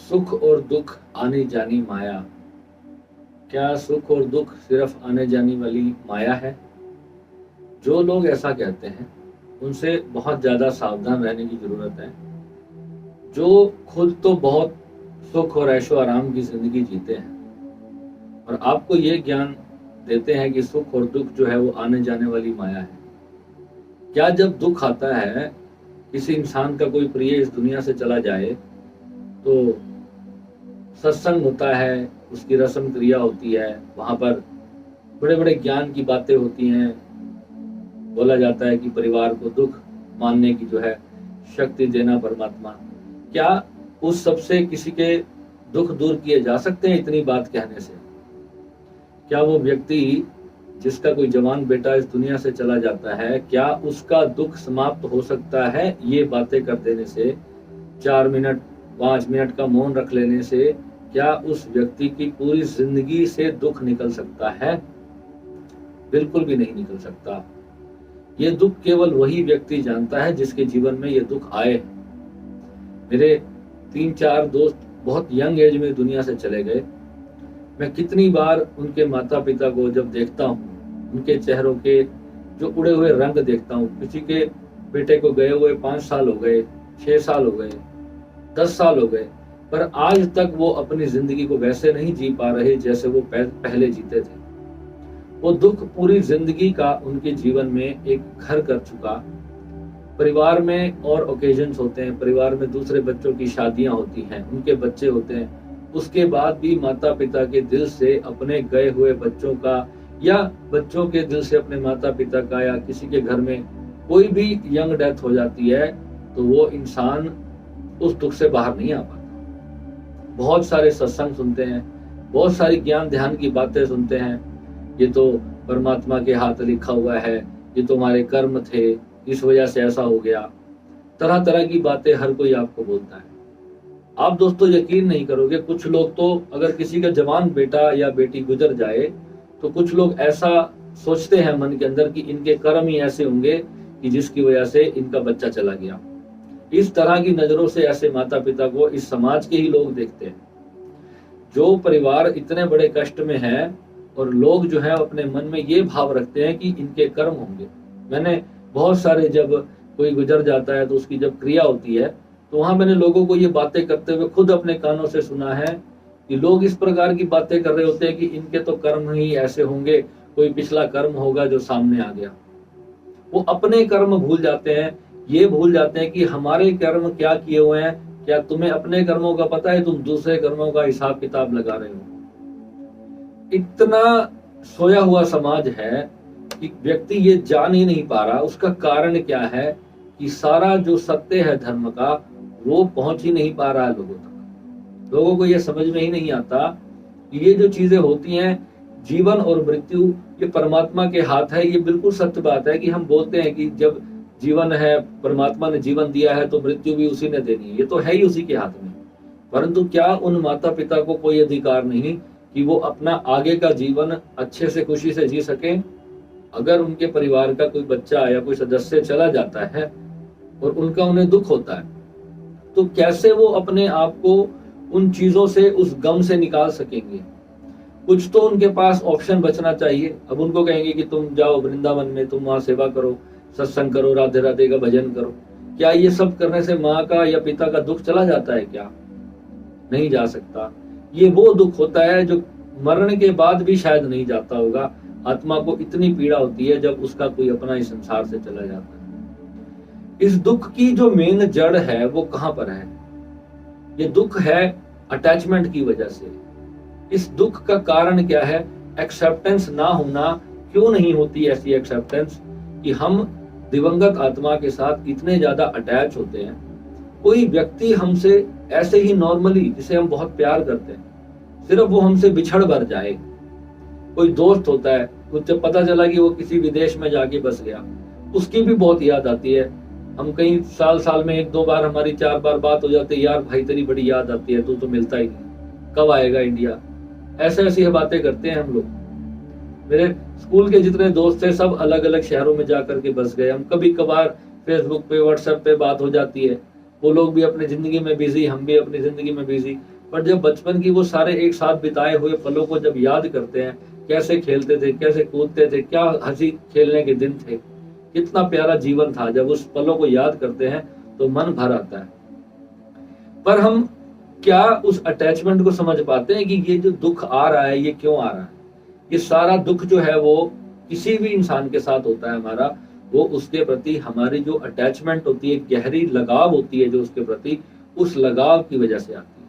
सुख और दुख आने जानी माया। क्या सुख और दुख सिर्फ आने जाने वाली माया है? जो लोग ऐसा कहते हैं उनसे बहुत ज़्यादा सावधान रहने की ज़रूरत है। जो खुद तो बहुत सुख और ऐशो आराम की ज़िंदगी जीते हैं और आपको ये ज्ञान देते हैं कि सुख और दुख जो है वो आने जाने वाली माया है। क्या जब दुख आता है, किसी इंसान का कोई प्रिय इस दुनिया से चला जाए, तो सत्संग होता है, उसकी रस्म क्रिया होती है, वहाँ पर बड़े बड़े ज्ञान की बातें होती हैं। बोला जाता है कि परिवार को दुख मानने की जो है शक्ति देना परमात्मा। क्या उस सब से किसी के दुख दूर किए जा सकते हैं इतनी बात कहने से? क्या वो व्यक्ति जिसका कोई जवान बेटा इस दुनिया से चला जाता है, क्या उसका दुख समाप्त हो सकता है ये बातें कर देने से? 4 मिनट 5 मिनट का मौन रख लेने से क्या उस व्यक्ति की पूरी जिंदगी से दुख निकल सकता है? बिल्कुल भी नहीं निकल सकता। ये दुख केवल वही व्यक्ति जानता है जिसके जीवन में ये दुख आए। मेरे 3-4 दोस्त बहुत यंग एज में दुनिया से चले गए। मैं कितनी बार उनके माता पिता को जब देखता हूँ, उनके चेहरों के जो उड़े हुए रंग देखता हूँ। किसी के बेटे को गए हुए 5 साल हो गए, 6 साल हो गए, 10 साल हो गए, पर आज तक वो अपनी जिंदगी को वैसे नहीं जी पा रहे जैसे वो पहले जीते थे। वो दुख पूरी जिंदगी का उनके जीवन में एक घर कर चुका। परिवार में और ओकेजन्स होते हैं, परिवार में दूसरे बच्चों की शादियां होती हैं, उनके बच्चे होते हैं, उसके बाद भी माता पिता के दिल से अपने गए हुए बच्चों का, या बच्चों के दिल से अपने माता पिता का, या किसी के घर में कोई भी यंग डेथ हो जाती है तो वो इंसान उस दुख से बाहर नहीं आ पाता। बहुत सारे सत्संग सुनते हैं, बहुत सारी ज्ञान ध्यान की बातें सुनते हैं, ये तो परमात्मा के हाथ लिखा हुआ है, ये तुम्हारे कर्म थे, इस वजह से ऐसा हो गया। तरह तरह की बातें हर कोई आपको बोलता है। आप दोस्तों यकीन नहीं करोगे, कुछ लोग तो अगर किसी का जवान बेटा या बेटी गुजर जाए तो कुछ लोग ऐसा सोचते हैं मन के अंदर कि इनके कर्म ही ऐसे होंगे कि जिसकी वजह से इनका बच्चा चला गया। इस तरह की नजरों से ऐसे माता पिता को इस समाज के ही लोग देखते हैं। जो परिवार इतने बड़े कष्ट में है और लोग जो है अपने मन में ये भाव रखते हैं कि इनके कर्म होंगे। मैंने बहुत सारे, जब कोई गुजर जाता है तो उसकी जब क्रिया होती है तो वहां मैंने लोगों को ये बातें करते हुए खुद अपने कानों से सुना है कि लोग इस प्रकार की बातें कर रहे होते हैं कि इनके तो कर्म ही ऐसे होंगे, कोई पिछला कर्म होगा जो सामने आ गया। वो अपने कर्म भूल जाते हैं, ये भूल जाते हैं कि हमारे कर्म क्या किए हुए हैं। क्या तुम्हें अपने कर्मों का पता है? तुम दूसरे कर्मों का हिसाब किताब लगा रहे हो। इतना सोया हुआ समाज है कि व्यक्ति ये जान ही नहीं पा रहा उसका कारण क्या है, कि सारा जो सत्य है धर्म का वो पहुंच ही नहीं पा रहा है लोगों तक। लोगों को ये समझ में ही नहीं आता कि ये जो चीजें होती हैं, जीवन और मृत्यु, ये परमात्मा के हाथ है। ये बिल्कुल सत्य बात है कि हम बोलते हैं कि जब जीवन है, परमात्मा ने जीवन दिया है तो मृत्यु भी उसी ने देनी है, ये तो है ही उसी के हाथ में। परंतु क्या उन माता पिता को कोई अधिकार नहीं कि वो अपना आगे का जीवन अच्छे से खुशी से जी सके? अगर उनके परिवार का कोई बच्चा या कोई सदस्य चला जाता है और उनका उन्हें दुख होता है, तो कैसे वो अपने आप को उन चीजों से, उस गम से निकाल सकेंगे? कुछ तो उनके पास ऑप्शन बचना चाहिए। अब उनको कहेंगे कि तुम जाओ वृंदावन में, तुम वहां सेवा करो, सत्संग करो, राधे राधे का भजन करो। क्या ये सब करने से माँ का या पिता का दुख चला जाता है? क्या नहीं जा सकता। ये वो दुख होता है जो मरण के बाद भी शायद नहीं जाता होगा। आत्मा को इतनी पीड़ा होती है जब उसका कोई अपना इस संसार से चला जाता है। इस दुख की जो मेन जड़ है वो कहां पर है? ये दुख है अटैचमेंट की वजह से। इस दुख का कारण क्या है? एक्सेप्टेंस ना होना। क्यों नहीं होती ऐसी एक्सेप्टेंस कि हम दिवंगत आत्मा के साथ इतने ज्यादा अटैच होते हैं। कोई व्यक्ति हमसे ऐसे ही नॉर्मली, जिसे हम बहुत प्यार करते हैं, सिर्फ वो हमसे बिछड़ भर जाए। कोई दोस्त होता है, कुछ जब पता चला कि वो किसी विदेश में जाके बस गया, उसकी भी बहुत याद आती है। हम कई साल में 1-2 बार, हमारी 4 बार बात हो जाती है, यार भाई तेरी बड़ी याद आती है, तू तो मिलता ही नहीं, कब आएगा इंडिया? ऐसी बातें करते हैं हम लोग। मेरे स्कूल के जितने दोस्त थे सब अलग अलग शहरों में जाकर के बस गए। हम कभी कभार फेसबुक पे, व्हाट्सएप पे बात हो जाती है। वो लोग भी अपनी जिंदगी में बिजी, हम भी अपनी जिंदगी में बिजी। पर जब बचपन की वो सारे एक साथ बिताए हुए पलों को जब याद करते हैं, कैसे खेलते थे, कैसे कूदते थे, क्या हंसी खेलने के दिन थे, कितना प्यारा जीवन था, जब उस पलों को याद करते हैं तो मन भर आता है। पर हम क्या उस अटैचमेंट को समझ पाते हैं कि ये जो दुख आ रहा है ये क्यों आ रहा है? ये सारा दुख जो है वो किसी भी इंसान के साथ होता है हमारा, वो उसके प्रति हमारी जो अटैचमेंट होती है, गहरी लगाव होती है जो उसके प्रति, उस लगाव की वजह से आती है।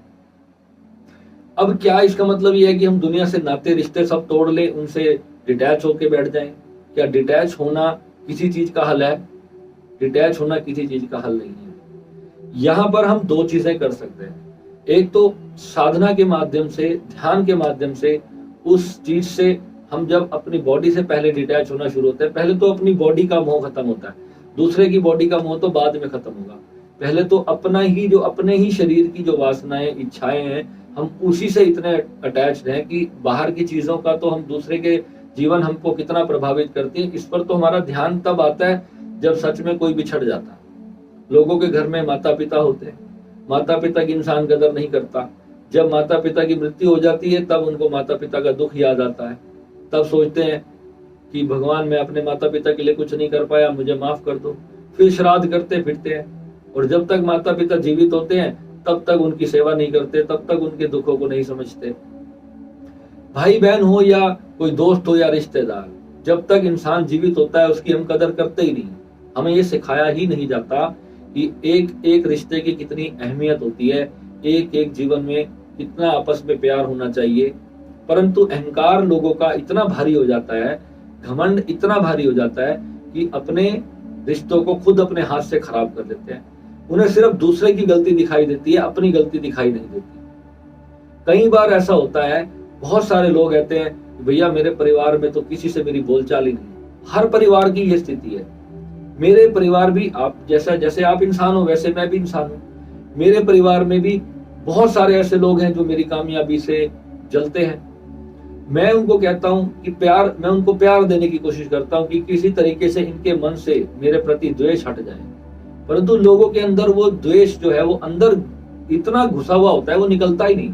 अब क्या इसका मतलब ये है कि हम दुनिया से नाते रिश्ते सब तोड़ लें, उनसे डिटैच होके बैठ जाएं? क्या डिटैच होना किसी चीज का हल है? डिटैच होना किसी चीज का हल नहीं है। यहां पर हम दो चीजें कर सकते हैं। एक तो साधना के माध्यम से, ध्यान के माध्यम से उस चीज से हम जब अपनी बॉडी से पहले डिटैच होना शुरू होते हैं, पहले तो अपनी बॉडी का मोह खत्म होता है, दूसरे की बॉडी का मोह तो बाद में खत्म होगा। पहले तो अपना ही जो अपने ही शरीर की जो वासनाएं, इच्छाएं हैं, हम उसी से इतने अटैच्ड हैं कि बाहर की चीजों का तो हम, दूसरे के जीवन हमको कितना प्रभावित करती है इस पर तो हमारा ध्यान तब आता है जब सच में कोई बिछड़ जाता है। लोगों के घर में माता पिता होते हैं, माता पिता की इंसान कदर नहीं करता। जब माता पिता की मृत्यु हो जाती है तब उनको माता पिता का दुख याद आता है, तब सोचते हैं कि भगवान मैं अपने माता पिता के लिए कुछ नहीं कर पाया, मुझे माफ कर दो। फिर श्राद्ध करते फिरते हैं, और जब तक माता पिता जीवित होते हैं तब तक उनकी सेवा नहीं करते, तब तक उनके दुखों को नहीं समझते। भाई बहन हो या कोई दोस्त हो या रिश्तेदार, जब तक इंसान जीवित होता है उसकी हम कदर करते ही नहीं। हमें ये सिखाया ही नहीं जाता कि एक एक रिश्ते की कितनी अहमियत होती है, एक एक जीवन में कितना आपस में प्यार होना चाहिए। परंतु अहंकार लोगों का इतना भारी हो जाता है, घमंड इतना भारी हो जाता है कि अपने रिश्तों को खुद अपने हाथ से खराब कर देते हैं। उन्हें सिर्फ दूसरे की गलती दिखाई देती है, अपनी गलती दिखाई नहीं देती। कई बार ऐसा होता है, बहुत सारे लोग कहते हैं भैया मेरे परिवार में तो किसी से मेरी बोलचाल ही नहीं। हर परिवार की ये स्थिति है। मेरे परिवार भी, आप जैसा जैसे आप इंसान हो वैसे मैं भी इंसान हूँ। मेरे परिवार में भी बहुत सारे ऐसे लोग हैं जो मेरी कामयाबी से जलते हैं। मैं उनको कहता हूं कि प्यार, मैं उनको प्यार देने की कोशिश करता हूं कि किसी तरीके से इनके मन से मेरे प्रति द्वेष हट जाए, परंतु लोगों के अंदर वो द्वेष जो है वो अंदर इतना घुसा हुआ होता है, वो निकलता ही नहीं,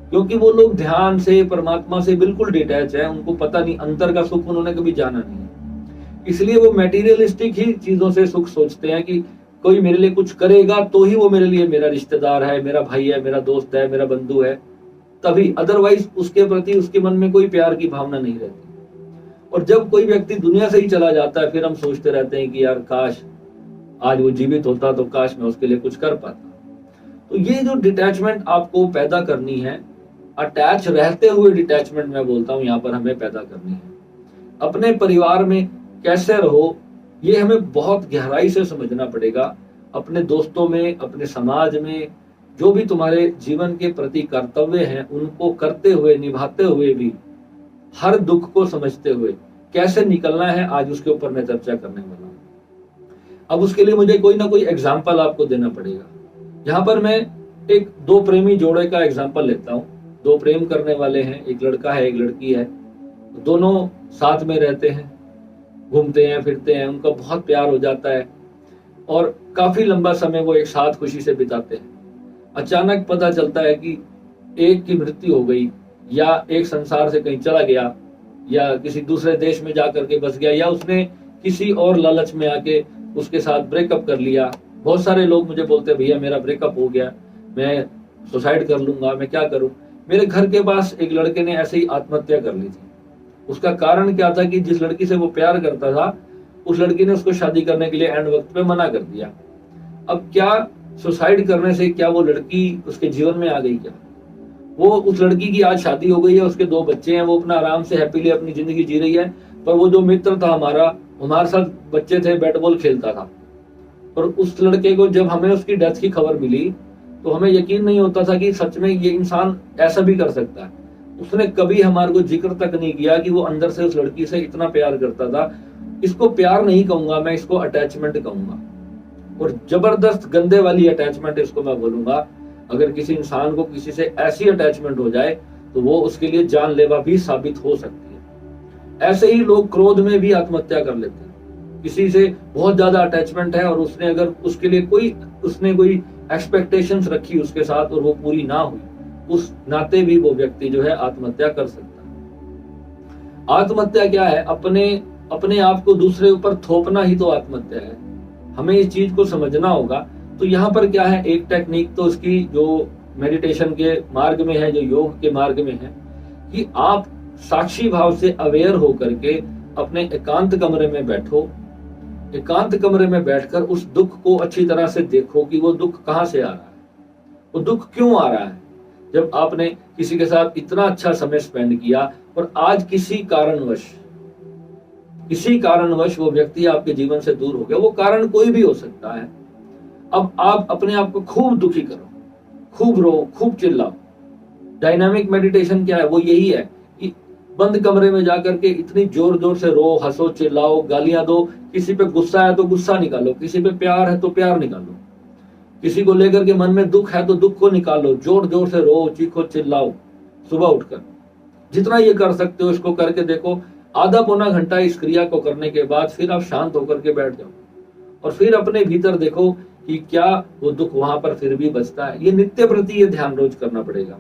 क्योंकि वो लोग ध्यान से, परमात्मा से बिल्कुल डिटैच है। उनको पता नहीं, अंतर का सुख उन्होंने कभी जाना नहीं है, इसलिए वो मटेरियलिस्टिक ही चीजों से सुख सोचते हैं कि कोई मेरे लिए कुछ करेगा तो ही वो मेरे लिए मेरा रिश्तेदार है, मेरा भाई है, मेरा दोस्त है, मेरा बंधु है, तभी। अदरवाइज उसके प्रति उसके मन में कोई प्यार की भावना नहीं रहती। और जब कोई व्यक्ति दुनिया से ही चला जाता है फिर हम सोचते रहते हैं कि यार काश आज वो जीवित होता तो काश मैं उसके लिए कुछ कर पाता। तो ये जो डिटैचमेंट आपको पैदा करनी है, अटैच रहते हुए डिटैचमेंट मैं बोलता हूं, यहाँ पर हमें पैदा करनी है। अपने परिवार में कैसे रहो ये हमें बहुत गहराई से समझना पड़ेगा। अपने दोस्तों में, अपने समाज में, जो भी तुम्हारे जीवन के प्रति कर्तव्य हैं उनको करते हुए, निभाते हुए भी, हर दुख को समझते हुए कैसे निकलना है, आज उसके ऊपर मैं चर्चा करने वाला हूं। अब उसके लिए मुझे कोई ना कोई एग्जाम्पल आपको देना पड़ेगा। यहाँ पर मैं एक दो प्रेमी जोड़े का एग्जाम्पल लेता हूँ। दो प्रेम करने वाले हैं, एक लड़का है एक लड़की है, दोनों साथ में रहते हैं, घूमते हैं फिरते हैं, उनका बहुत प्यार हो जाता है और काफी लंबा समय वो एक साथ खुशी से बिताते हैं। अचानक पता चलता है कि एक की मृत्यु हो गई, या एक संसार से कहीं चला गया, या किसी दूसरे देश में जाकर के बस गया, या उसने किसी और लालच में आके उसके साथ ब्रेकअप कर लिया। बहुत सारे लोग मुझे बोलते हैं भैया मेरा ब्रेकअप हो गया, मैं सुसाइड कर लूंगा, मैं क्या करूं। मेरे घर के पास एक लड़के ने ऐसे ही आत्महत्या कर ली थी। उसका कारण क्या था कि जिस लड़की से वो प्यार करता था उस लड़की ने उसको शादी करने के लिए एंड वक्त पे मना कर दिया। अब क्या सुसाइड करने से क्या वो लड़की उसके जीवन में आ गई? क्या वो, उस लड़की की आज शादी हो गई है, उसके दो बच्चे हैं, वो अपना आराम से हैप्पीली अपनी जिंदगी जी रही है। पर वो जो मित्र था हमारे साथ बच्चे थे, बैट बॉल खेलता था, और उस लड़के को जब हमें उसकी डेथ की खबर मिली तो हमें यकीन नहीं होता था कि सच में ये इंसान ऐसा भी कर सकता है। उसने कभी हमारे को जिक्र तक नहीं किया कि वो अंदर से उस लड़की से इतना प्यार करता था। इसको प्यार नहीं कहूंगा मैं, इसको अटैचमेंट कहूंगा, और जबरदस्त गंदे वाली अटैचमेंट इसको मैं बोलूंगा। अगर किसी इंसान को किसी से ऐसी अटैचमेंट हो जाए तो वो उसके लिए जानलेवा भी साबित हो सकती है। ऐसे ही लोग क्रोध में भी आत्महत्या कर लेते हैं। किसी से बहुत ज्यादा अटैचमेंट है और उसने अगर उसके लिए कोई एक्सपेक्टेशंस रखी उसके साथ और वो पूरी ना हुई, उस नाते भी वो व्यक्ति जो है आत्महत्या कर सकता है। आत्महत्या क्या है? अपने आप को दूसरे ऊपर थोपना ही तो आत्महत्या है। हमें इस चीज को समझना होगा। तो यहाँ पर क्या है, एक टेक्निक तो उसकी जो मेडिटेशन के मार्ग में है, जो योग के मार्ग में है, कि आप साक्षी भाव से अवेयर होकर के अपने एकांत कमरे में बैठो। एकांत कमरे में बैठकर उस दुख को अच्छी तरह से देखो कि वो दुख कहाँ से आ रहा है, वो दुख क्यों आ रहा है। जब आपने किसी के साथ इतना अच्छा समय स्पेंड किया और आज किसी कारणवश वो व्यक्ति आपके जीवन से दूर हो गया, वो कारण कोई भी हो सकता है। अब आप अपने आप को खूब दुखी करो, खूब रो, खूब चिल्लाओ। डायनामिक मेडिटेशन क्या है? वो यही है कि बंद कमरे में जाकर के इतनी जोर जोर से रो, हंसो, चिल्लाओ, गालियां दो। किसी पे गुस्सा है तो गुस्सा निकालो, किसी पे प्यार है तो प्यार निकालो, किसी को लेकर के मन में दुख है तो दुख को निकालो, जोर जोर से रो, चीखो, चिल्लाओ। सुबह उठकर जितना ये कर सकते हो इसको करके देखो। आधा पौना घंटा इस क्रिया को करने के बाद फिर आप शांत होकर के बैठ जाओ और फिर अपने भीतर देखो कि क्या वो दुख वहां पर फिर भी बचता है। ये नित्य प्रति ये ध्यान रोज करना पड़ेगा।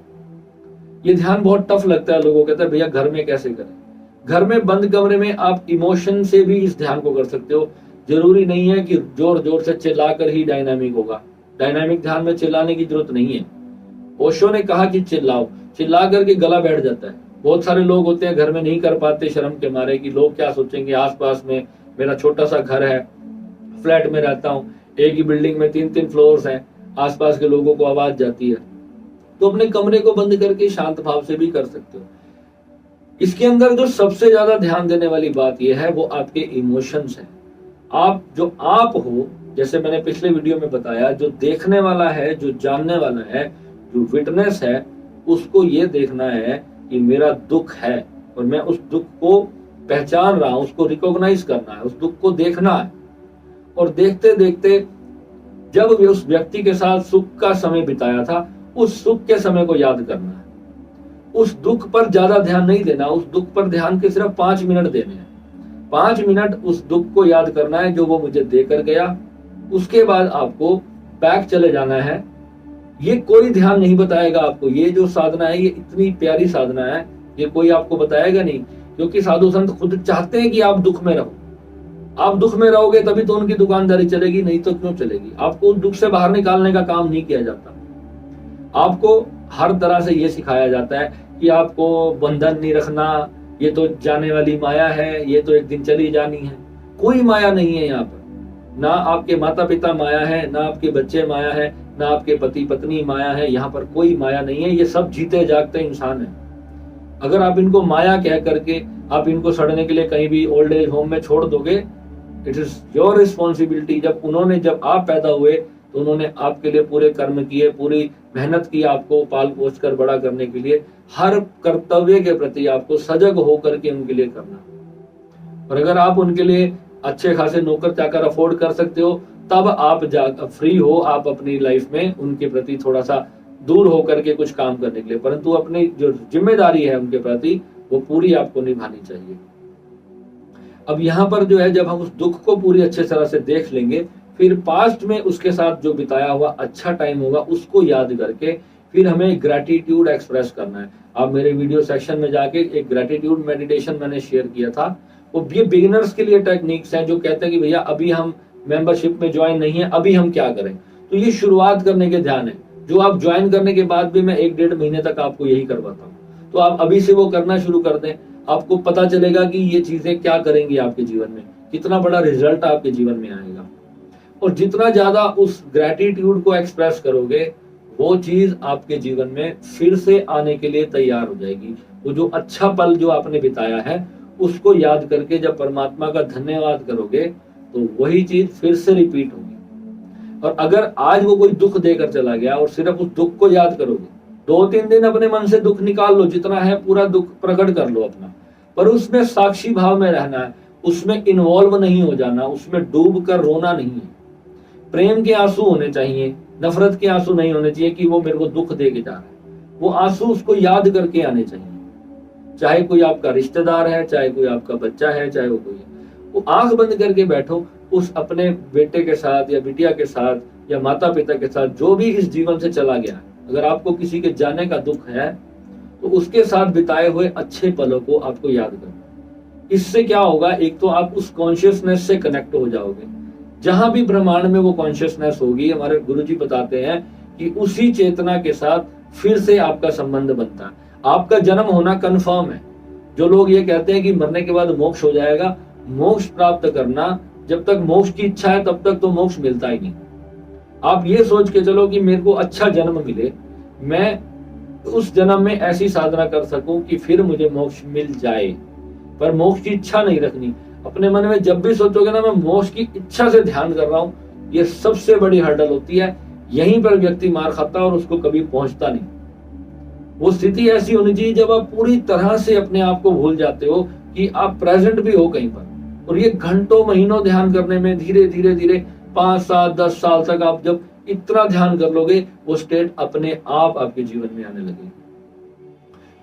ये ध्यान बहुत टफ लगता है, लोगों कहते हैं भैया घर में कैसे करें। घर में बंद कमरे में आप इमोशन से भी इस ध्यान को कर सकते हो। जरूरी नहीं है कि जोर जोर से चिल्लाकर ही डायनामिक होगा। डायनामिक ध्यान में चिल्लाने की जरूरत नहीं है। ओशो ने कहा कि चिल्लाओ, चिल्ला करके गला बैठ जाता है। बहुत सारे लोग होते हैं घर में नहीं कर पाते शर्म के मारे कि लोग क्या सोचेंगे। आसपास में मेरा छोटा सा घर है, फ्लैट में रहता हूँ, एक ही बिल्डिंग में 3-3 फ्लोर्स हैं, आसपास के लोगों को आवाज जाती है। तो अपने कमरे को बंद करके शांत भाव से भी कर सकते हो। इसके अंदर जो सबसे ज्यादा ध्यान देने वाली बात यह है वो आपके इमोशंस है। आप जो आप हो, जैसे मैंने पिछले वीडियो में बताया, जो देखने वाला है, जो जानने वाला है, जो विटनेस है, उसको ये देखना है कि मेरा दुख है और मैं उस दुख को पहचान रहा हूं, उसको रिकॉग्नाइज करना है, उस दुख को देखना है। और देखते देखते जब भी उस व्यक्ति के साथ सुख का समय बिताया था, उस सुख के समय को याद करना है। उस दुख पर ज्यादा ध्यान नहीं देना, उस दुख पर ध्यान के सिर्फ 5 मिनट देने हैं। 5 मिनट उस दुख को याद करना है जो वो मुझे देकर गया। उसके बाद आपको बैक चले जाना है। ये कोई ध्यान नहीं बताएगा आपको। ये जो साधना है, ये इतनी प्यारी साधना है, ये कोई आपको बताएगा नहीं, क्योंकि साधु संत खुद चाहते हैं कि आप दुख में रहो। आप दुख में रहोगे तभी तो उनकी दुकानदारी चलेगी, नहीं तो क्यों चलेगी। आपको उस दुख से बाहर निकालने का काम नहीं किया जाता। आपको हर तरह से ये सिखाया जाता है कि आपको बंधन नहीं रखना, ये तो जाने वाली माया है, ये तो एक दिन चली जानी है। कोई माया नहीं है यहाँ पर। ना आपके माता पिता माया है, ना आपके बच्चे माया है, ना आपके पति पत्नी माया है। यहाँ पर कोई माया नहीं है। ये सब जीते जागते इंसान है। अगर आप इनको माया कह करके आप इनको सड़ने के लिए कहीं भी ओल्ड एज होम में छोड़ दोगे, इट इज योर रिस्पॉन्सिबिलिटी। जब आप पैदा हुए तो उन्होंने आपके लिए पूरे कर्म किए, पूरी मेहनत की आपको पाल पोस कर बड़ा करने के लिए। हर कर्तव्य के प्रति आपको सजग होकर के उनके लिए करना। और अगर आप उनके लिए अच्छे खासे नौकर चाकर अफोर्ड कर सकते हो, तब आप फ्री हो, आप अपनी लाइफ में उनके प्रति थोड़ा सा दूर होकर के कुछ काम करने के लिए। परंतु अपनी जो जिम्मेदारी है उनके प्रति, वो पूरी आपको निभानी चाहिए। अब यहाँ पर जो है, जब हम उस दुख को पूरी अच्छे तरह से देख लेंगे, फिर पास्ट में उसके साथ जो बिताया हुआ अच्छा टाइम होगा उसको याद करके फिर हमें ग्रैटिट्यूड एक्सप्रेस करना है। आप मेरे वीडियो सेक्शन में जाके एक ग्रैटिट्यूड मेडिटेशन मैंने शेयर किया था। वो ये बिगिनर्स के लिए टेक्निक्स हैं, जो कहते हैं कि भैया अभी हम मेंबरशिप में ज्वाइन नहीं है, अभी हम क्या करें। तो ये शुरुआत करने के ध्यान है, जो आप ज्वाइन करने के बाद भी मैं 1-1.5 महीने तक आपको यही करवाता हूँ। तो आप अभी से वो करना शुरू कर दें। आपको पता चलेगा कि ये चीजें क्या करेंगी आपके जीवन में, कितना बड़ा रिजल्ट आपके जीवन में आएगा। और जितना ज्यादा उस ग्रैटिट्यूड को एक्सप्रेस करोगे, वो चीज आपके जीवन में फिर से आने के लिए तैयार हो जाएगी। वो जो अच्छा पल जो आपने बिताया है, उसको याद करके जब परमात्मा का धन्यवाद करोगे, तो वही चीज फिर से रिपीट होगी। और अगर आज वो कोई दुख देकर चला गया और सिर्फ उस दुख को याद करोगे, 2-3 दिन अपने मन से दुख निकाल लो, जितना है पूरा दुख प्रकट कर लो अपना, पर उसमें साक्षी भाव में रहना है, उसमें इन्वॉल्व नहीं हो जाना, उसमें डूब कर रोना नहीं है। प्रेम के आंसू होने चाहिए, नफरत के आंसू नहीं होने चाहिए कि वो मेरे को दुख दे के जा रहा है। वो आंसू उसको याद करके आने चाहिए। चाहे कोई आपका रिश्तेदार है, चाहे कोई आपका बच्चा है, चाहे वो कोई है, वो आंख बंद करके बैठो, उस अपने बेटे के साथ या बिटिया के साथ या माता पिता के साथ जो भी इस जीवन से चला गया है, अगर आपको किसी के जाने का दुख है तो उसके साथ बिताए हुए अच्छे पलों को आपको याद करना। इससे क्या होगा, एक तो आप उस कॉन्शियसनेस से कनेक्ट हो जाओगे। जहां भी ब्रह्मांड में वो कॉन्शियसनेस होगी, हमारे गुरुजी बताते हैं कि उसी चेतना के साथ फिर से आपका संबंध बनता है। आपका जन्म होना कंफर्म है। जो लोग ये कहते हैं कि मरने के बाद मोक्ष हो जाएगा, मोक्ष प्राप्त करना, जब तक मोक्ष की इच्छा है तब तक तो मोक्ष मिलता ही नहीं। आप ये सोच के चलो कि मेरे को अच्छा जन्म मिले, मैं उस जन्म में ऐसी साधना कर सकूं कि फिर मुझे मोक्ष मिल जाए, पर मोक्ष की इच्छा नहीं रखनी। अपने मन में जब भी सोचोगे ना मैं मोक्ष की इच्छा से ध्यान कर रहा हूं, ये सबसे बड़ी हर्डल होती है। यहीं पर व्यक्ति मार खाता है और उसको कभी पहुंचता नहीं। वो स्थिति ऐसी होनी चाहिए जब आप पूरी तरह से अपने आप को भूल जाते हो कि आप प्रेजेंट भी हो कहीं पर। और ये घंटों महीनों ध्यान करने में धीरे धीरे धीरे 5 साल 10 साल तक आप जब इतना ध्यान कर लोगे, वो स्टेट अपने आप आपके जीवन में आने लगेगी।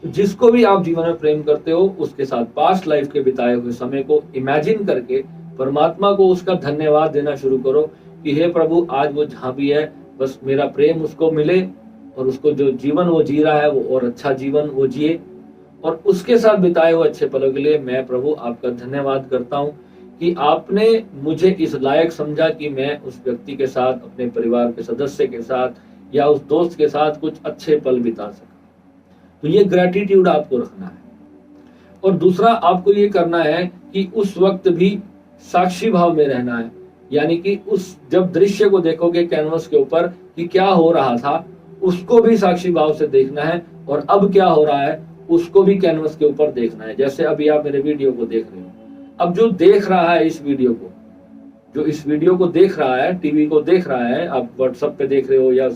तो जिसको भी आप जीवन में प्रेम करते हो, उसके साथ पास्ट लाइफ के बिताए हुए समय को इमेजिन करके परमात्मा को उसका धन्यवाद देना शुरू करो कि हे प्रभु, आज वो जहां भी है बस मेरा प्रेम उसको मिले और उसको जो जीवन वो जी रहा है वो और अच्छा जीवन वो जिए। और उसके साथ बिताए हुए अच्छे पलों के लिए मैं प्रभु आपका धन्यवाद करता हूँ कि आपने मुझे इस लायक समझा कि मैं उस व्यक्ति के साथ, अपने परिवार के सदस्य के साथ या उस दोस्त के साथ कुछ अच्छे पल बिता सका। तो ये ग्रेटिट्यूड आपको रखना है। और दूसरा आपको ये करना है कि उस वक्त भी साक्षी भाव में रहना है। यानी कि उस जब दृश्य को देखोगे कैनवस के ऊपर कि क्या हो रहा था, उसको भी साक्षी भाव से देखना है, और अब क्या हो रहा है उसको भी कैनवस के ऊपर देखना है। जैसे अभी आप मेरे वीडियो को देख रहे हो, अब जो देख रहा है इस वीडियो को, जो इस वीडियो को देख रहा है, टीवी को देख रहा है, आप व्हाट्सएप पे देख रहे हो या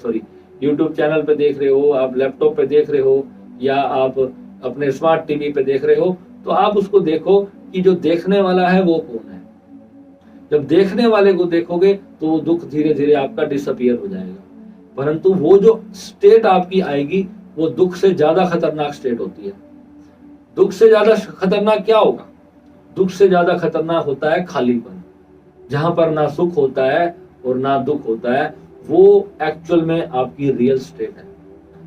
यूट्यूब चैनल पे देख रहे हो, आप लैपटॉप पे देख रहे हो या आप अपने स्मार्ट टीवी पे देख रहे हो, तो आप उसको देखो कि जो देखने वाला है वो कौन है। जब देखने वाले को देखोगे तो वो दुख धीरे धीरे आपका डिसअपियर हो जाएगा। परंतु वो जो स्टेट आपकी आएगी वो दुख से ज्यादा खतरनाक स्टेट होती है। दुख से ज्यादा खतरनाक क्या होगा? दुख से ज्यादा खतरनाक होता है खालीपन। जहां पर ना सुख होता है और ना दुख होता है, वो एक्चुअल में आपकी रियल स्टेट है।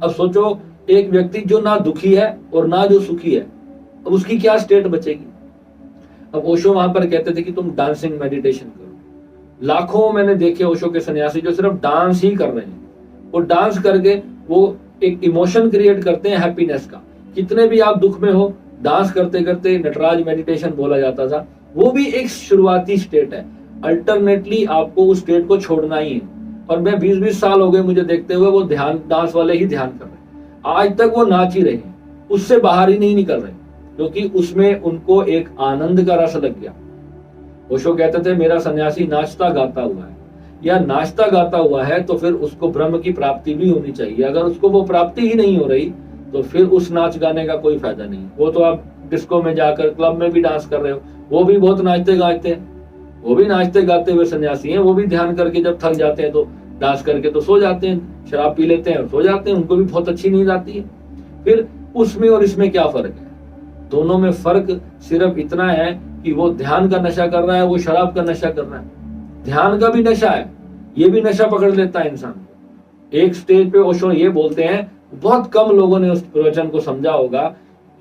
अब सोचो, एक व्यक्ति जो ना दुखी है और ना जो सुखी है, अब उसकी क्या स्टेट बचेगी? अब ओशो वहां पर कहते थे कि तुम डांसिंग मेडिटेशन करो। लाखों मैंने देखे ओशो के सन्यासी जो सिर्फ डांस ही कर रहे हैं। वो डांस करके वो एक इमोशन क्रिएट करते हैं हैप्पीनेस का। कितने भी आप दुख में हो, डांस करते करते नटराज मेडिटेशन बोला जाता था, वो भी एक शुरुआती स्टेट है। अल्टरनेटली आपको उस स्टेट को छोड़ना ही है। और मैं 20-20 साल हो गए मुझे देखते हुए, वो ध्यान डांस वाले ही ध्यान कर रहे हैं, आज तक वो नाच ही रहे हैं, उससे बाहर ही नहीं निकल रहे, क्योंकि उसमें उनको एक आनंद का रस लग गया। ओशो कहते थे मेरा सन्यासी नाचता गाता हुआ है, या नाचता गाता हुआ है तो फिर उसको ब्रह्म की प्राप्ति भी होनी चाहिए। अगर उसको वो प्राप्ति ही नहीं हो रही तो फिर उस नाच गाने का कोई फायदा नहीं। वो तो आप डिस्को में जाकर क्लब में भी डांस कर रहे हो, वो भी बहुत नाचते गाते हैं, वो भी नाचते गाते हुए सन्यासी हैं। वो भी ध्यान करके जब थक जाते हैं तो डांस करके तो सो जाते हैं, शराब पी लेते हैं और सो जाते हैं, उनको भी बहुत अच्छी नींद आती है। फिर उसमें और इसमें क्या फर्क है? दोनों में फर्क सिर्फ इतना है कि वो ध्यान का नशा कर रहा है, वो शराब का नशा कर रहा है। ध्यान का भी नशा है, ये भी नशा पकड़ लेता है इंसान को। एक स्टेज पे ओशो ये बोलते हैं, बहुत कम लोगों ने उस प्रवचन को समझा होगा,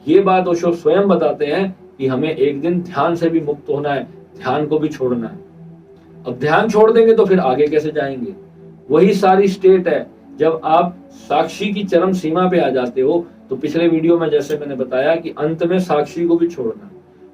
ये बात ओशो स्वयं बताते हैं कि हमें एक दिन ध्यान से भी मुक्त होना है, ध्यान को भी छोड़ना है। अब ध्यान छोड़ देंगे तो फिर आगे कैसे जाएंगे? वही सारी स्टेट है जब आप साक्षी की चरम सीमा पे आ जाते हो। तो पिछले वीडियो में जैसे मैंने बताया कि अंत में साक्षी को भी छोड़ना,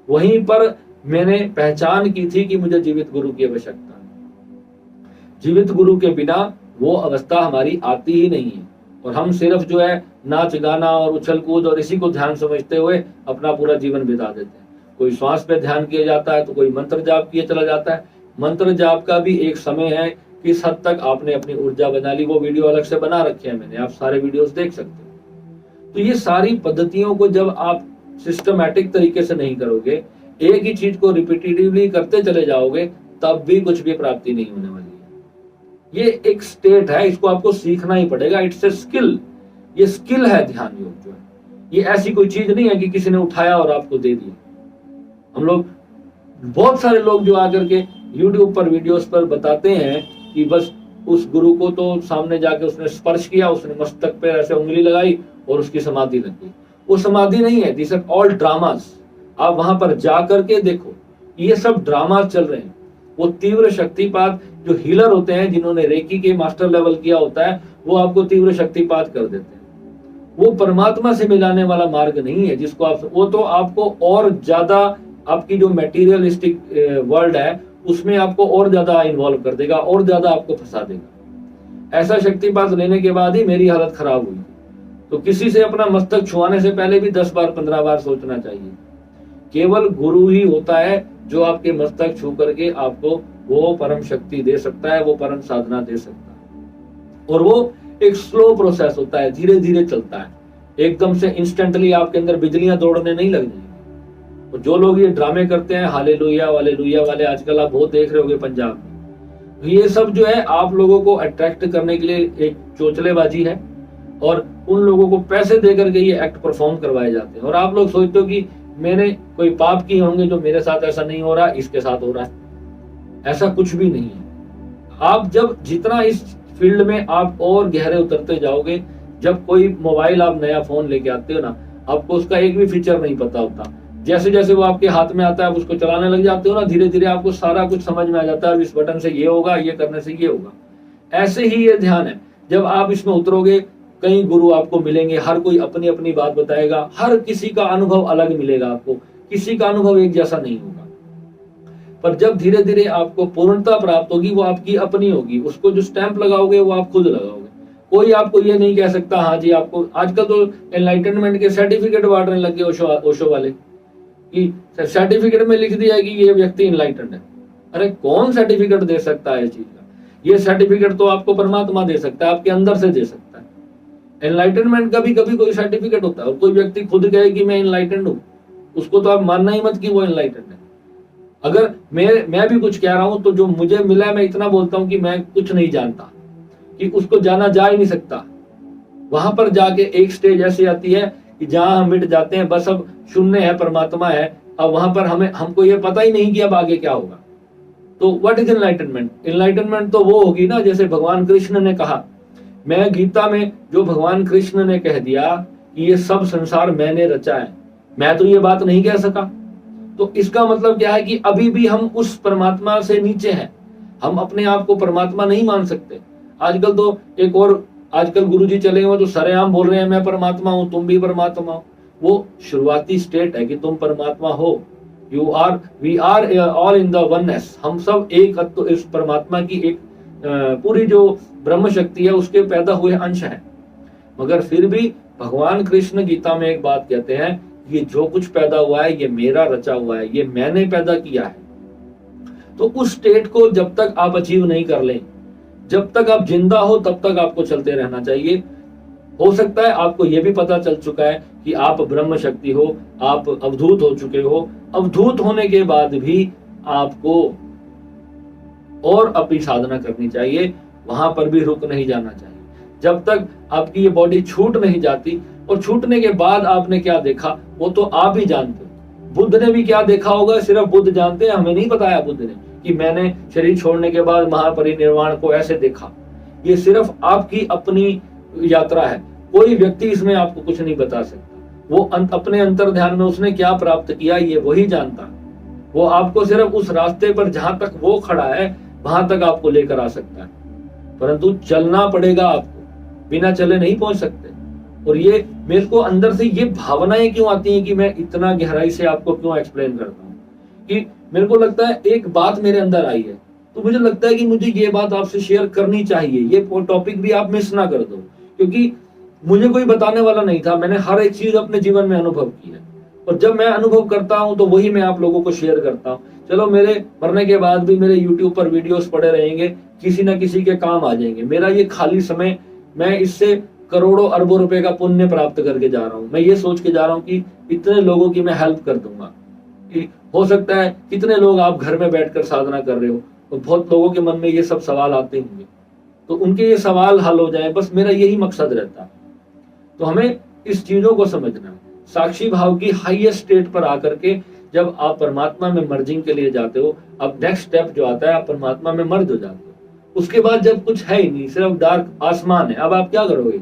वहीं पर मैंने पहचान की थी कि मुझे जीवित गुरु की आवश्यकता है। जीवित गुरु के बिना वो अवस्था हमारी आती ही नहीं है, और हम सिर्फ जो है नाच गाना और उछल कूद और इसी को ध्यान समझते हुए अपना पूरा जीवन बिता देते हैं। कोई श्वास पे ध्यान किया जाता है तो कोई मंत्र जाप किए चला जाता है। मंत्र जाप का भी एक समय है, किस हद तक आपने अपनी ऊर्जा बना ली, वो वीडियो अलग से बना रखे हैं मैंने, आप सारे वीडियोस देख सकते हो। तो ये सारी पद्धतियों को जब आप सिस्टमैटिक तरीके से नहीं करोगे, एक ही चीज को रिपीटेटिवली करते चले जाओगे, तब भी कुछ भी प्राप्ति नहीं होने वाली है। ये एक स्टेट है, इसको आपको सीखना ही पड़ेगा। इट्स ए स्किल, ये स्किल है ध्यान योग जो है। ये ऐसी कोई चीज नहीं है कि किसी ने उठाया और आपको दे दिया। हम लोग, बहुत सारे लोग जो आकर के YouTube पर वीडियोस पर बताते हैं कि बस उस गुरु को तो सामने जाके उसने स्पर्श किया, उसने मस्तक पे ऐसे उंगली लगाई और उसकी समाधि लग गई। वो समाधि नहीं है, दिस आर ऑल ड्रामास। आप वहां पर जा करके देखो, ये सब ड्रामा चल रहे हैं। वो तीव्र शक्तिपात, जो हीलर होते हैं जिन्होंने रेकी के मास्टर लेवल किया होता है, वो आपको तीव्र शक्तिपात कर देते हैं। वो परमात्मा से मिलाने वाला मार्ग नहीं है जिसको आप, वो तो आपको और ज्यादा आपकी जो मेटीरियलिस्टिक वर्ल्ड है उसमें आपको और ज्यादा इन्वॉल्व कर देगा और ज्यादा आपको फंसा देगा। ऐसा शक्तिपात लेने के बाद ही मेरी हालत खराब हुई। तो किसी से अपना मस्तक छुआने से पहले भी 10 बार 15 बार सोचना चाहिए। केवल गुरु ही होता है जो आपके मस्तक छू करके आपको वो परम शक्ति दे सकता है, वो परम साधना दे सकता है। और वो एक स्लो प्रोसेस होता है, धीरे धीरे चलता है। एकदम से इंस्टेंटली आपके अंदर बिजलियां दौड़ने नहीं लग जाएंगी। तो जो लोग ये ड्रामे करते हैं हालेलुया वाले आजकल आप बहुत देख रहे होगे पंजाब में, ये सब जो है आप लोगों को अट्रैक्ट करने के लिए एक चोचलेबाजी है और उन लोगों को पैसे देकर के ये एक्ट परफॉर्म करवाए जाते हैं। और आप लोग सोचते हो कि मैंने कोई पाप किए होंगे जो मेरे साथ ऐसा नहीं हो रहा, इसके साथ हो रहा है। ऐसा कुछ भी नहीं है। आप जब जितना इस फील्ड में आप और गहरे उतरते जाओगे, जब कोई मोबाइल आप नया फोन लेके आते हो ना, आपको उसका एक भी फीचर नहीं पता होता। जैसे जैसे वो आपके हाथ में आता है, आप उसको चलाने लग जाते हो ना, धीरे धीरे आपको सारा कुछ समझ में आ जाता है। इस बटन से ये होगा, ये करने से ये होगा। ऐसे ही ये ध्यान है। जब आप इसमें उतरोगे, कई गुरु आपको मिलेंगे, हर कोई अपनी अपनी बात बताएगा, हर किसी का अनुभव अलग मिलेगा आपको, किसी का अनुभव एक जैसा नहीं होगा। पर जब धीरे धीरे आपको पूर्णता प्राप्त होगी, वो आपकी अपनी होगी। उसको जो स्टैंप लगाओगे वो आप खुद लगाओगे। कोई आपको ये नहीं कह सकता हाँ जी आपको। आजकल तो एनलाइटनमेंट के सर्टिफिकेट बांटने लगे ओशो वाले कि सर्टिफिकेट में लिख दिया है कि ये व्यक्ति एनलाइटन है। अरे कौन सर्टिफिकेट दे सकता है इस चीज का? ये सर्टिफिकेट तो आपको परमात्मा दे सकता है, आपके अंदर से दे सकता है। एनलाइटनमेंट का भी कभी कोई सर्टिफिकेट होता है? और कोई व्यक्ति खुद कहे कि मैं एनलाइटेंड हूँ, उसको तो आप मानना ही मत कि वो एनलाइटेंड है। अगर मैं भी कुछ कह रहा हूं तो जो मुझे मिला है मैं इतना बोलता हूं कि मैं कुछ नहीं जानता, कि उसको जाना जा ही नहीं सकता। वहां पर जाके एक स्टेज ऐसी आती है कि जहां हम मिट जाते हैं, बस अब शून्य है, परमात्मा है। अब वहां पर हमको ये पता ही नहीं कि अब आगे क्या होगा। तो व्हाट इज एनलाइटनमेंट? एनलाइटनमेंट तो वो होगी ना, जैसे भगवान कृष्ण ने कहा, मैं गीता में जो भगवान कृष्ण ने कह दिया कि ये सब संसार मैंने रचा है, मैं तो ये बात नहीं कह सका। तो इसका मतलब क्या है कि अभी भी हम उस परमात्मा से नीचे हैं। हम अपने आप को परमात्मा नहीं मान सकते। आजकल तो एक और आजकल गुरुजी चले हुए तो सरेआम बोल रहे हैं मैं परमात्मा हूं, तुम भी परमात्मा हो। वो शुरुआती स्टेट है कि तुम परमात्मा हो। We are all in the oneness. हम सब एक तो इस परमात्मा की एक पूरी जो ब्रह्म शक्ति है उसके पैदा हुए अंश है। मगर फिर भी भगवान कृष्ण गीता में एक बात कहते हैं, ये जो कुछ पैदा हुआ है ये मेरा रचा हुआ है, ये मैंने पैदा किया है। तो उस स्टेट को जब तक आप अचीव नहीं कर लें, जब तक आप जिंदा हो तब तक आपको चलते रहना चाहिए। हो सकता है आपको यह भी पता चल चुका है कि आप ब्रह्म शक्ति हो, आप अवधूत हो चुके हो। अवधूत होने के बाद भी आपको और अपनी साधना करनी चाहिए, वहां पर भी रुक नहीं जाना चाहिए जब तक आपकी ये बॉडी छूट नहीं जाती। और छूटने के बाद आपने क्या देखा वो तो आप ही जानते हो। बुद्ध ने भी क्या देखा होगा सिर्फ बुद्ध जानते हैं, हमें नहीं बताया बुद्ध ने कि मैंने शरीर छोड़ने के बाद महापरिनिर्वाण को ऐसे देखा। ये सिर्फ आपकी अपनी यात्रा है, कोई व्यक्ति इसमें आपको कुछ नहीं बता सकता। वो अपने अंतर ध्यान में उसने क्या प्राप्त किया ये वही जानता। वो आपको सिर्फ उस रास्ते पर जहां तक वो खड़ा है वहां तक आपको लेकर आ सकता है, परंतु चलना पड़ेगा आपको, बिना चले नहीं पहुंच सकते। और ये मेरे को अंदर से ये भावनाएं क्यों आती हैं कि मैं इतना गहराई से आपको क्यों एक्सप्लेन करता हूँ, कि मेरे को लगता है एक बात मेरे अंदर आई है तो मुझे लगता है कि मुझे ये बात आपसे शेयर करनी चाहिए। ये टॉपिक भी आप मिस ना कर दो, क्योंकि मुझे कोई बताने वाला नहीं था। मैंने हर एक चीज अपने जीवन में अनुभव की है और जब मैं अनुभव करता हूं तो वही मैं आप लोगों को शेयर करता हूं। चलो मेरे मरने के बाद भी मेरे YouTube पर वीडियोस पड़े रहेंगे, किसी ना किसी के काम आ जाएंगे। मेरा ये खाली समय, मैं इससे करोड़ों अरबों रुपए का पुण्य प्राप्त करके जा रहा हूँ। मैं ये सोच के जा रहा हूँ कि इतने लोगों की मैं हेल्प कर दूंगा। कि हो सकता है कितने लोग आप घर में बैठकर साधना कर रहे हो, तो बहुत लोगों के मन में ये सब सवाल आते होंगे, तो उनके ये सवाल हल हो जाए, बस मेरा यही मकसद रहता है। तो हमें इस चीजों को समझना है। साक्षी भाव की हाईएस्ट स्टेट पर आकर के जब आप परमात्मा में मर्जिंग के लिए जाते हो, अब नेक्स्ट स्टेप जो आता है आप परमात्मा में मर्ज हो जाते हो। उसके बाद जब कुछ है ही नहीं, सिर्फ डार्क आसमान है, अब आप क्या करोगे?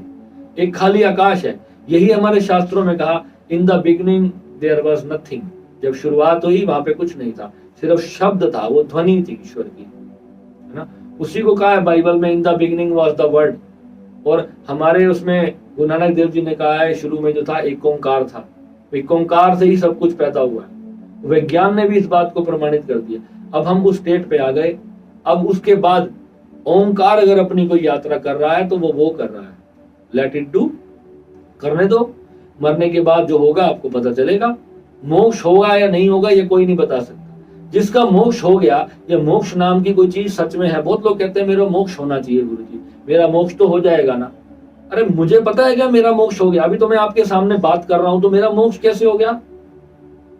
एक खाली आकाश है। यही हमारे शास्त्रों में कहा, in the beginning there was nothing. जब शुरुआत हुई वहां पे कुछ नहीं था, सिर्फ शब्द था, वो ध्वनि थी ईश्वर की, है ना। उसी को कहा है बाइबल में, इन the beginning was the word. और हमारे उसमें गुरु नानक देव जी ने कहा है, शुरू में जो था एक ओंकार था, एक ओंकार से ही सब कुछ पैदा हुआ है। विज्ञान ने भी इस बात को प्रमाणित कर दिया। अब हम उस स्टेट पे आ गए। अब उसके बाद ओंकार अगर अपनी कोई यात्रा कर रहा है तो वो कर रहा है, लेट इट डू, करने दो। मरने के बाद जो होगा आपको पता चलेगा। मोक्ष होगा या नहीं होगा ये कोई नहीं बता सकता। जिसका मोक्ष हो गया, या मोक्ष नाम की कोई चीज सच में है। बहुत लोग कहते हैं मेरा मोक्ष होना चाहिए गुरुजी, मेरा मोक्ष तो हो जाएगा ना। अरे मुझे पता है क्या मेरा मोक्ष हो गया? अभी तो मैं आपके सामने बात कर रहा हूं, तो मेरा मोक्ष कैसे हो गया?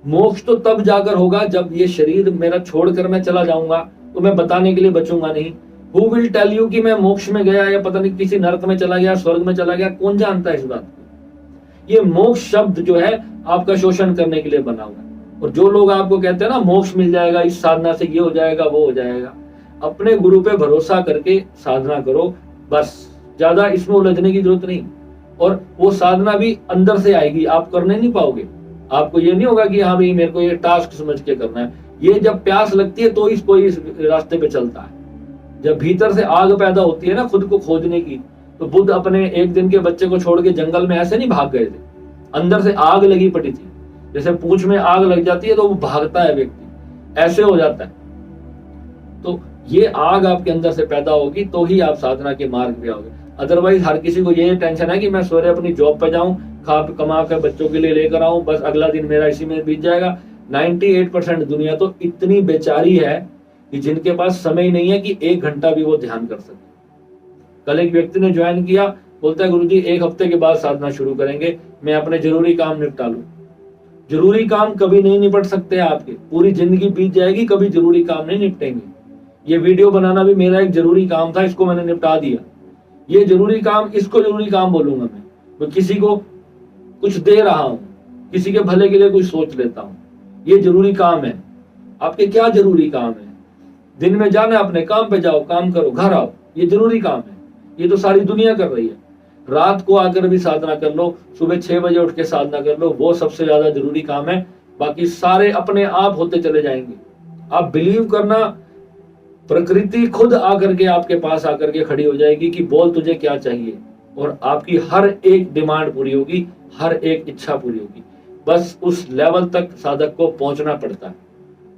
मोक्ष तो तब जाकर होगा जब ये शरीर मेरा छोड़कर मैं चला जाऊंगा, तो मैं बताने के लिए बचूंगा नहीं। हु विल टेल यू कि मैं मोक्ष में गया या पता नहीं किसी नरक में चला गया, स्वर्ग में चला गया, कौन जानता है इस बात को? ये मोक्ष शब्द जो है आपका शोषण करने के लिए बना हुआ है। और जो लोग आपको कहते हैं ना मोक्ष मिल जाएगा, इस साधना से ये हो जाएगा, वो हो जाएगा, अपने गुरु पे भरोसा करके साधना करो बस। ज्यादा इसमें उलझने की जरूरत नहीं। और वो साधना भी अंदर से आएगी, आप करने नहीं पाओगे। आपको ये नहीं होगा कि हाँ भाई मेरे को ये टास्क समझ के करना है। ये जब प्यास लगती है तो इसको इस रास्ते पे चलता है। जब भीतर से आग पैदा होती है ना खुद को खोजने की, तो बुद्ध अपने एक दिन के बच्चे को छोड़ के जंगल में ऐसे नहीं भाग गए थे, अंदर से आग लगी पड़ी थी। जैसे पूंछ में आग लग जाती है तो वो भागता है व्यक्ति, ऐसे हो जाता है। तो ये आग आपके अंदर से पैदा होगी तो ही आप साधना के मार्ग पे आओगे। अदरवाइज हर किसी को ये टेंशन है कि मैं सवेरे अपनी जॉब पे जाऊं, खा कमा कर बच्चों के लिए लेकर आऊं, बस अगला दिन मेरा इसी में बीत जाएगा। 98% दुनिया तो इतनी बेचारी है कि जिनके पास समय नहीं है कि 1 घंटा भी वो ध्यान कर सके। कल एक व्यक्ति ने ज्वाइन किया, बोलता है गुरुजी 1 हफ्ते के बाद साधना शुरू करेंगे, मैं अपने जरूरी काम निपटा लूं। जरूरी काम कभी नहीं निपट सकते आपके, पूरी जिंदगी बीत जाएगी, कभी जरूरी काम नहीं निपटेंगे। ये वीडियो बनाना भी मेरा एक जरूरी काम था, इसको मैंने निपटा दिया। ये जरूरी काम, इसको जरूरी काम बोलूंगा मैं किसी को कुछ दे रहा हूं, किसी के भले के लिए कुछ सोच लेता हूं, ये जरूरी काम है। आपके क्या जरूरी काम है? दिन में जाना है अपने काम पे जाओ, काम करो, घर आओ, ये जरूरी काम है। ये तो सारी दुनिया कर रही है। रात को आकर भी साधना कर लो, सुबह 6 बजे उठ के साधना कर लो, वो सबसे ज्यादा जरूरी काम है। बाकी सारे अपने आप होते चले जाएंगे। आप बिलीव करना, प्रकृति खुद आकर के आपके पास आकर के खड़ी हो जाएगी कि बोल तुझे क्या चाहिए, और आपकी हर एक डिमांड पूरी होगी, हर एक इच्छा पूरी होगी। बस उस लेवल तक साधक को पहुंचना पड़ता है।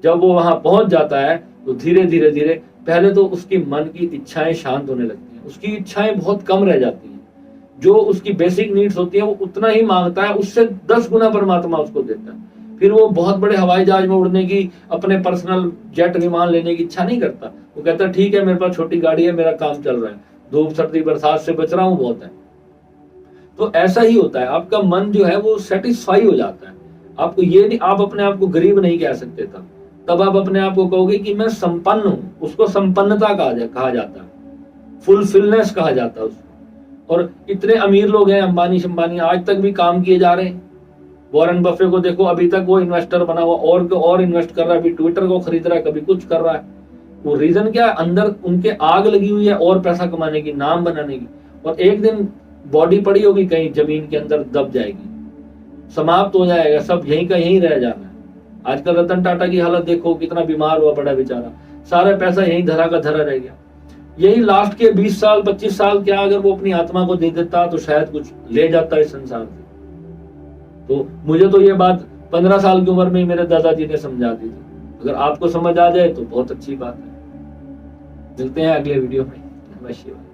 जब वो वहां पहुंच जाता है तो धीरे धीरे धीरे पहले तो उसकी मन की इच्छाएं शांत होने लगती हैं, उसकी इच्छाएं बहुत कम रह जाती हैं। जो उसकी बेसिक नीड्स होती है वो उतना ही मांगता है, उससे 10 गुना परमात्मा उसको देता है। फिर वो बहुत बड़े हवाई जहाज में उड़ने की, अपने पर्सनल जेट विमान लेने की इच्छा नहीं करता। वो कहता है ठीक है मेरे पास छोटी गाड़ी है, मेरा काम चल रहा है, धूप सर्दी बरसात से बच रहा हूं, बहुत है। तो ऐसा ही होता है, आपका मन जो है वो सेटिस्फाई हो जाता है। आपको ये नहीं, आप अपने आप को गरीब नहीं कह सकते तब आप अपने आप को कहोगे कि मैं संपन्न हूं। उसको संपन्नता कहा जाता है, फुलफिलनेस कहा जाता है उसको। और इतने अमीर लोग हैं, अंबानी शंबानी, आज तक भी काम किए जा रहे हैं। वॉरेन बफे को देखो, अभी तक वो इन्वेस्टर बना हुआ, और इन्वेस्ट कर रहा है, अभी ट्विटर को खरीद रहा है, कभी कुछ कर रहा है। वो रीजन क्या है? अंदर उनके आग लगी हुई है और पैसा कमाने की, नाम बनाने की। और एक दिन बॉडी पड़ी होगी कहीं जमीन के अंदर, दब जाएगी, समाप्त हो जाएगा, सब यहीं का यहीं रह जाना है। आजकल रतन टाटा की हालत देखो, कितना बीमार हुआ पड़ा बेचारा, सारा पैसा यहीं धरा का धरा रह गया। यही लास्ट के 20 साल 25 साल क्या अगर वो अपनी आत्मा को दे देता तो शायद कुछ ले जाता इस संसार से। तो मुझे तो ये बात 15 साल की उम्र में मेरे दादाजी ने समझा दी थी। अगर आपको समझ आ जाए तो बहुत अच्छी बात है। मिलते हैं अगले वीडियो में। नमस्कार।